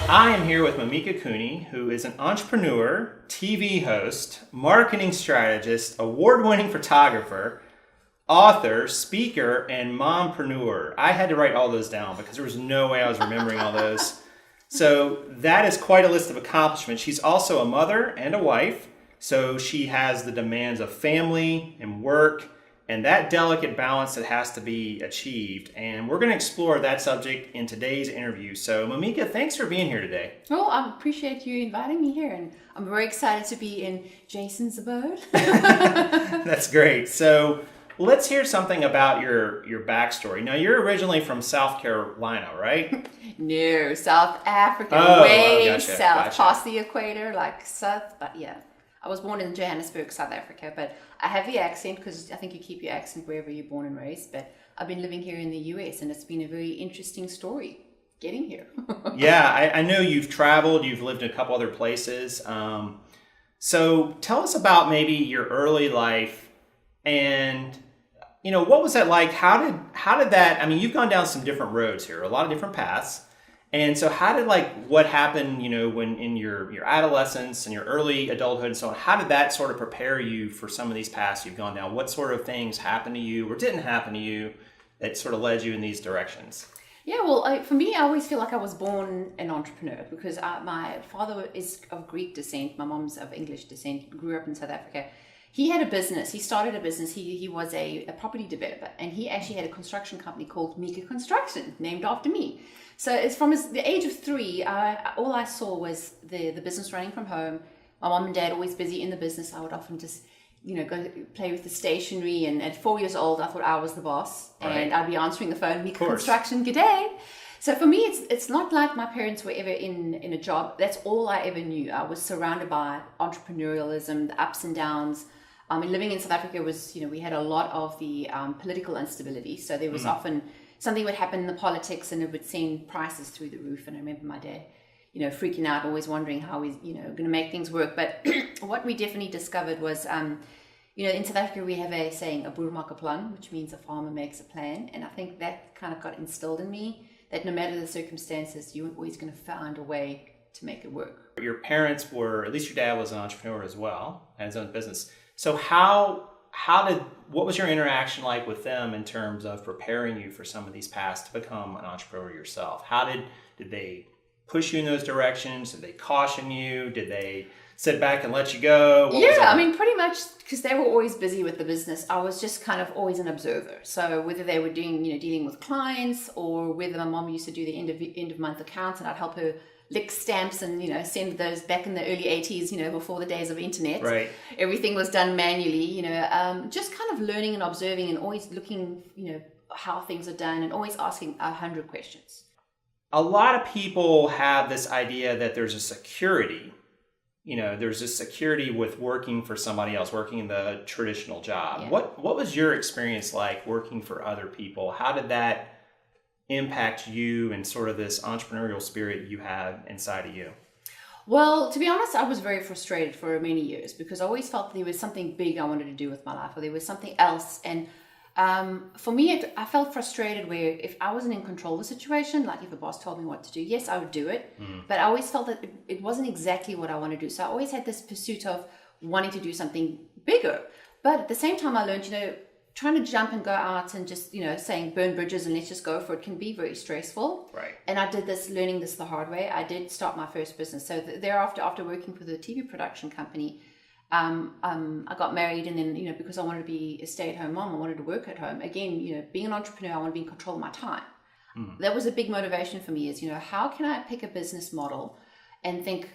I am here with Mamika Cooney, who is an entrepreneur, TV host, marketing strategist, award-winning photographer, author, speaker, and mompreneur. I had to write all those down because there was no way I was remembering all those. So that is quite a list of accomplishments. She's also a mother and a wife, so she has the demands of family and work and that delicate balance that has to be achieved. And we're going to explore that subject in today's interview. So Mamika, thanks for being here today. Oh, I appreciate you inviting me here, and I'm very excited to be in Jason's abode. That's great. So let's hear something about your backstory. Now, you're originally from South Carolina, right? No, South Africa, Gotcha, south, past the equator, like south, but yeah. I was born in Johannesburg, South Africa, but I have the accent because I think you keep your accent wherever you're born and raised. But I've been living here in the US, and it's been a very interesting story getting here. Yeah, I know you've traveled, you've lived in a couple other places. So tell us about maybe your early life and, what was that like? How did that, you've gone down some different roads here, a lot of different paths. And so how did what happened, when in your adolescence and your early adulthood and so on, how did that sort of prepare you for some of these paths you've gone down? What sort of things happened to you or didn't happen to you that sort of led you in these directions? Yeah, well, for me, I always feel like I was born an entrepreneur because my father is of Greek descent, my mom's of English descent, grew up in South Africa. He had a business. He started a business. He was a property developer, and he actually had a construction company called Mika Construction, named after me. So it's from the age of 3, all I saw was the business running from home. My mom and dad always busy in the business. I would often just, go play with the stationery. And at 4 years old, I thought I was the boss. Right. And I'd be answering the phone, Mika Construction, good day. So for me, it's not like my parents were ever in a job. That's all I ever knew. I was surrounded by entrepreneurialism, the ups and downs. Living in South Africa was, we had a lot of the political instability. So there was often something would happen in the politics and it would send prices through the roof. And I remember my dad, freaking out, always wondering how he's, going to make things work. But what we definitely discovered was, in South Africa, we have a saying, a boer maak 'n plan, which means a farmer makes a plan. And I think that kind of got instilled in me, that no matter the circumstances, you're always going to find a way to make it work. Your parents were, at least your dad was an entrepreneur as well, had his own business. So what was your interaction like with them in terms of preparing you for some of these paths to become an entrepreneur yourself? How did they push you in those directions? Did they caution you? Did they sit back and let you go? Pretty much because they were always busy with the business. I was just kind of always an observer. So whether they were doing, dealing with clients, or whether my mom used to do the end of month accounts and I'd help her lick stamps and send those back in the early 80s, before the days of internet. Right. Everything was done manually, just kind of learning and observing and always looking, how things are done and always asking 100 questions. A lot of people have this idea that there's a security, there's a security with working for somebody else, working in the traditional job. Yeah. What was your experience like working for other people? How did that impact you and sort of this entrepreneurial spirit you have inside of you? Well, to be honest, I was very frustrated for many years because I always felt there was something big I wanted to do with my life, or there was something else. And for me, I felt frustrated where if I wasn't in control of the situation, like if a boss told me what to do, yes, I would do it. But I always felt that it wasn't exactly what I want to do. So I always had this pursuit of wanting to do something bigger. But at the same time, I learned, trying to jump and go out and just, saying burn bridges and let's just go for it can be very stressful. Right. And I did learning this the hard way. I did start my first business. So thereafter, after working for the TV production company, I got married, and then, because I wanted to be a stay-at-home mom, I wanted to work at home. Again, being an entrepreneur, I want to be in control of my time. That was a big motivation for me is, how can I pick a business model and think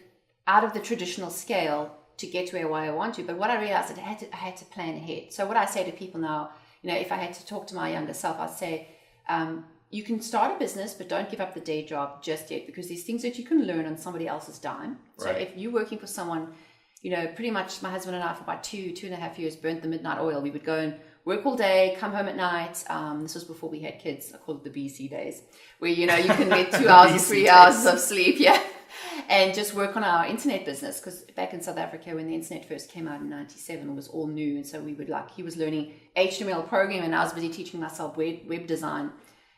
out of the traditional scale to get to where I want to. But what I realized is I had to plan ahead. So what I say to people now, if I had to talk to my younger self, I'd say, you can start a business, but don't give up the day job just yet, because there's things that you can learn on somebody else's dime. So if you're working for someone, pretty much my husband and I for about 2.5 years burnt the midnight oil. We would go and work all day, come home at night. This was before we had kids. I call it the BC days, where, you can get 2 hours or 3 hours of sleep. Yeah. And just work on our internet business, because back in South Africa, when the internet first came out in 97, it was all new. And so we would he was learning HTML programming, and I was busy teaching myself web design.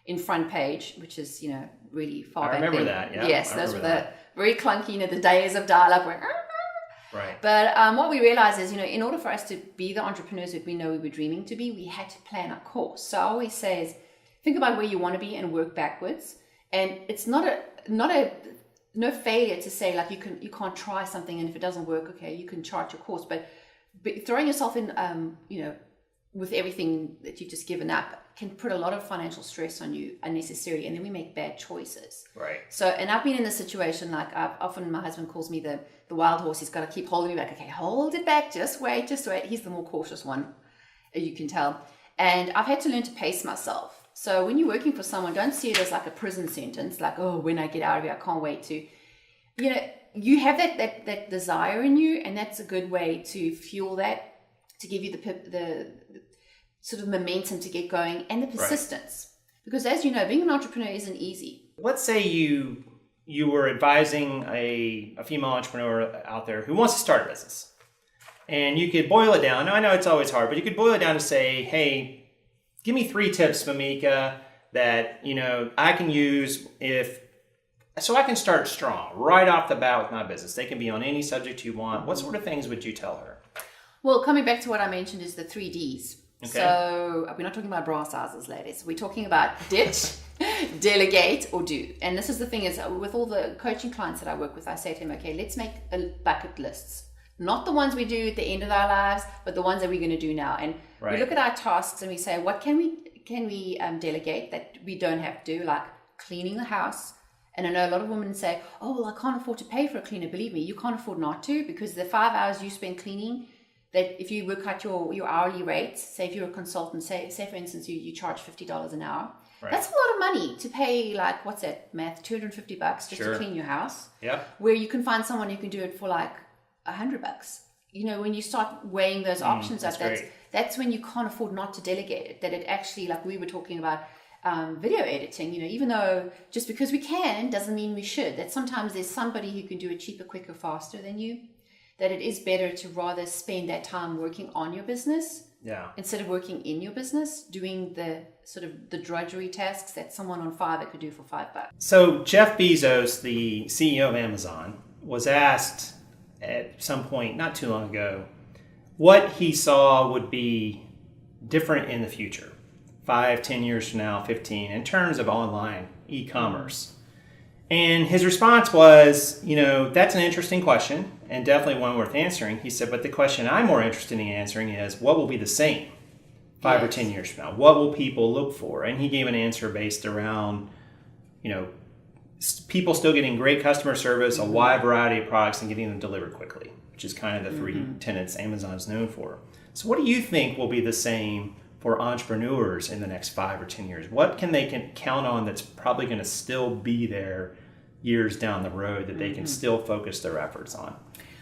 in front page, which is, really far back I remember then. that, yeah. Yes, those were the very clunky, the days of dial-up where... Right. But what we realized is, in order for us to be the entrepreneurs that we know we were dreaming to be, we had to plan a course. So I always say is, think about where you want to be and work backwards. And it's no failure to say like you can't try something, and if it doesn't work, okay, you can chart your course. But throwing yourself in, with everything that you've just given up can put a lot of financial stress on you unnecessarily, and then we make bad choices. Right. So, and I've been in this situation, like often my husband calls me the wild horse. He's got to keep holding me back. Okay, hold it back. Just wait. He's the more cautious one, you can tell. And I've had to learn to pace myself. So when you're working for someone, don't see it as like a prison sentence, like, oh, when I get out of here, I can't wait to, you have that desire in you, and that's a good way to fuel that, to give you the sort of momentum to get going, and the persistence. Right. Because as you know, being an entrepreneur isn't easy. Let's say you were advising a female entrepreneur out there who wants to start a business. And you could boil it down. Now, I know it's always hard, but you could boil it down to say, hey, give me 3 tips, Mamika, that, I can use so I can start strong right off the bat with my business. They can be on any subject you want. What sort of things would you tell her? Well, coming back to what I mentioned is the 3 Ds. Okay. So we're not talking about bra sizes, ladies. We're talking about ditch, delegate, or do. And this is the thing is, with all the coaching clients that I work with, I say to them, okay, let's make bucket lists. Not the ones we do at the end of our lives, but the ones that we're going to do now. And we look at our tasks and we say, what can we delegate that we don't have to do, like cleaning the house. And I know a lot of women say, oh, well, I can't afford to pay for a cleaner. Believe me, you can't afford not to, because the 5 hours you spend cleaning, that if you work out your hourly rate, say if you're a consultant, say for instance, you charge $50 an hour. Right. That's a lot of money to pay, like, what's that math, $250 just to clean your house. Yep. Where you can find someone who can do it for like $100. When you start weighing those options up, that's when you can't afford not to delegate it. That it actually, like we were talking about, video editing, even though just because we can doesn't mean we should. That sometimes there's somebody who can do it cheaper, quicker, faster than you. That it is better to rather spend that time working on your business instead of working in your business, doing the sort of the drudgery tasks that someone on Fiverr could do for $5. So Jeff Bezos, the CEO of Amazon, was asked at some point not too long ago what he saw would be different in the future, 5, 10 years from now, 15, in terms of online e-commerce. And his response was, that's an interesting question and definitely one worth answering. He said, but the question I'm more interested in answering is, what will be the same 5 or 10 years from now? What will people look for? And he gave an answer based around, people still getting great customer service, a wide variety of products, and getting them delivered quickly, which is kind of the 3 tenets Amazon is known for. So what do you think will be the same for entrepreneurs in the next 5 or 10 years? What can they count on that's probably going to still be there years down the road that they can still focus their efforts on?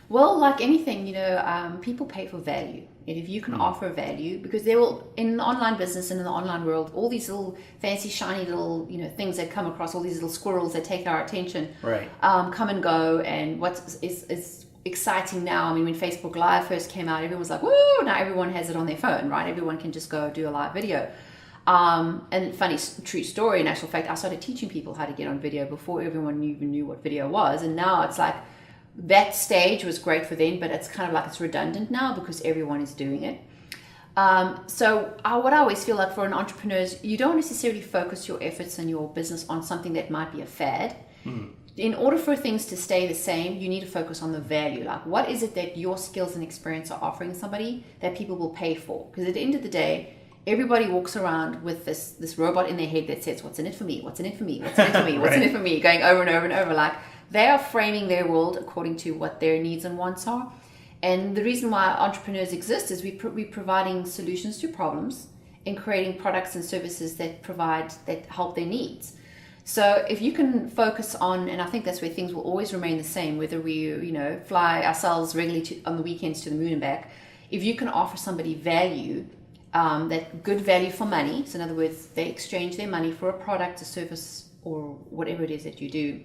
Well, like anything, people pay for value. And if you can offer value, because there will, in online business and in the online world, all these little fancy, shiny little, things that come across, all these little squirrels that take our attention, come and go. And what is exciting now, I mean, when Facebook Live first came out, everyone was like, woo, now everyone has it on their phone, right? Everyone can just go do a live video. And funny, true story, in actual fact, I started teaching people how to get on video before everyone even knew what video was. And now it's like, that stage was great for them, but it's kind of like it's redundant now because everyone is doing it. So what I always feel like for an entrepreneur is you don't necessarily focus your efforts and your business on something that might be a fad. In order for things to stay the same, you need to focus on the value. Like, what is it that your skills and experience are offering somebody that people will pay for? Because at the end of the day, everybody walks around with this robot in their head that says, what's in it for me? What's in it for me? What's in it for me? What's in it for me? Going over and over and over. Like, they are framing their world according to what their needs and wants are. And the reason why entrepreneurs exist is we're providing solutions to problems and creating products and services that help their needs. So if you can focus on, and I think that's where things will always remain the same, whether we fly ourselves regularly on the weekends to the moon and back, if you can offer somebody value, that good value for money, so in other words, they exchange their money for a product, a service, or whatever it is that you do,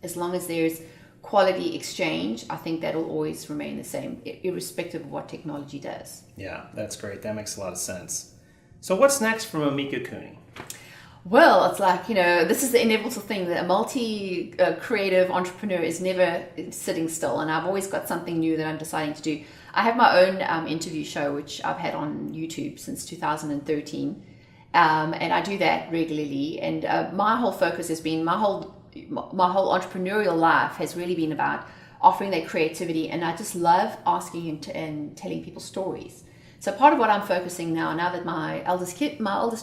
as long as there's quality exchange, I think that'll always remain the same, irrespective of what technology does. Yeah, that's great. That makes a lot of sense. So what's next for Mamika Cooney? Well, it's like, this is the inevitable thing that a creative entrepreneur is never sitting still. And I've always got something new that I'm deciding to do. I have my own interview show, which I've had on YouTube since 2013. And I do that regularly. And my whole focus has been, my whole entrepreneurial life has really been about offering that creativity. And I just love asking and telling people stories. So part of what I'm focusing now that my eldest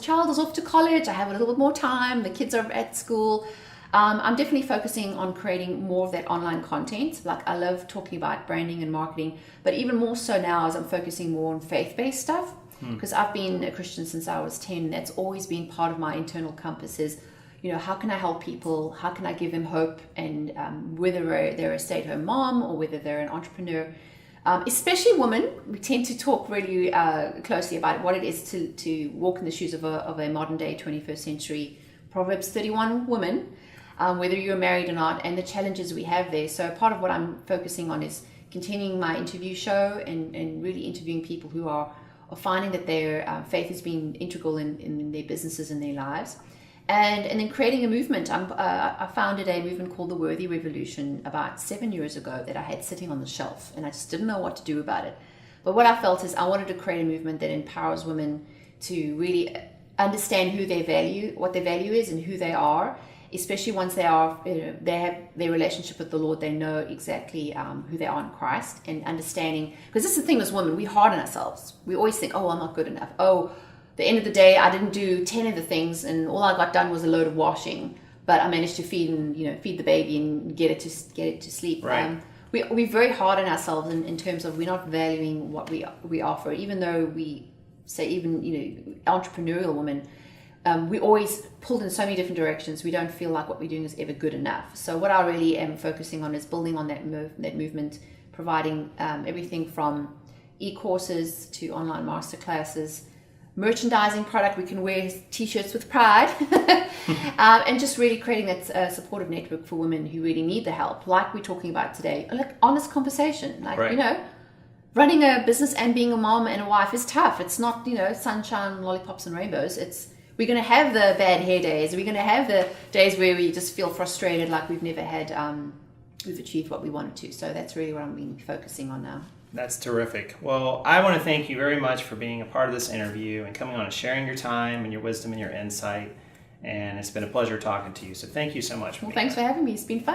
child is off to college, I have a little bit more time, the kids are at school, I'm definitely focusing on creating more of that online content. Like, I love talking about branding and marketing, but even more so now as I'm focusing more on faith-based stuff, because I've been a Christian since I was 10. That's always been part of my internal compass is, how can I help people? How can I give them hope? And whether they're a stay-at-home mom or whether they're an entrepreneur, especially women, we tend to talk really closely about what it is to walk in the shoes of a modern day 21st century Proverbs 31 woman, whether you're married or not, and the challenges we have there. So part of what I'm focusing on is continuing my interview show and really interviewing people who are finding that their faith has been integral in their businesses and their lives. And then creating a movement. I founded a movement called the Worthy Revolution about 7 years ago that I had sitting on the shelf, and I just didn't know what to do about it. But what I felt is I wanted to create a movement that empowers women to really understand what their value is and who they are, especially once they have their relationship with the Lord. They know exactly who they are in Christ, and understanding, because this is the thing as women, we harden ourselves. We always think, oh, I'm not good enough. Oh, the end of the day, I didn't do 10 of the things, and all I got done was a load of washing. But I managed to feed the baby and get it to sleep. Right. We're very hard on ourselves in terms of we're not valuing what we offer. Even though we say, entrepreneurial women, we always pulled in so many different directions. We don't feel like what we're doing is ever good enough. So what I really am focusing on is building on that movement, providing everything from e-courses to online masterclasses, merchandising product. We can wear t-shirts with pride, and just really creating that supportive network for women who really need the help, like we're talking about today. Like, honest conversation, like, right. Running a business and being a mom and a wife is tough. It's not, sunshine, lollipops and rainbows. We're going to have the bad hair days. We're going to have the days where we just feel frustrated, like we've never had we've achieved what we wanted to. So that's really what I'm been focusing on now. That's terrific. Well, I want to thank you very much for being a part of this interview and coming on and sharing your time and your wisdom and your insight. And it's been a pleasure talking to you. So thank you so much. Well, thanks for having me. It's been fun.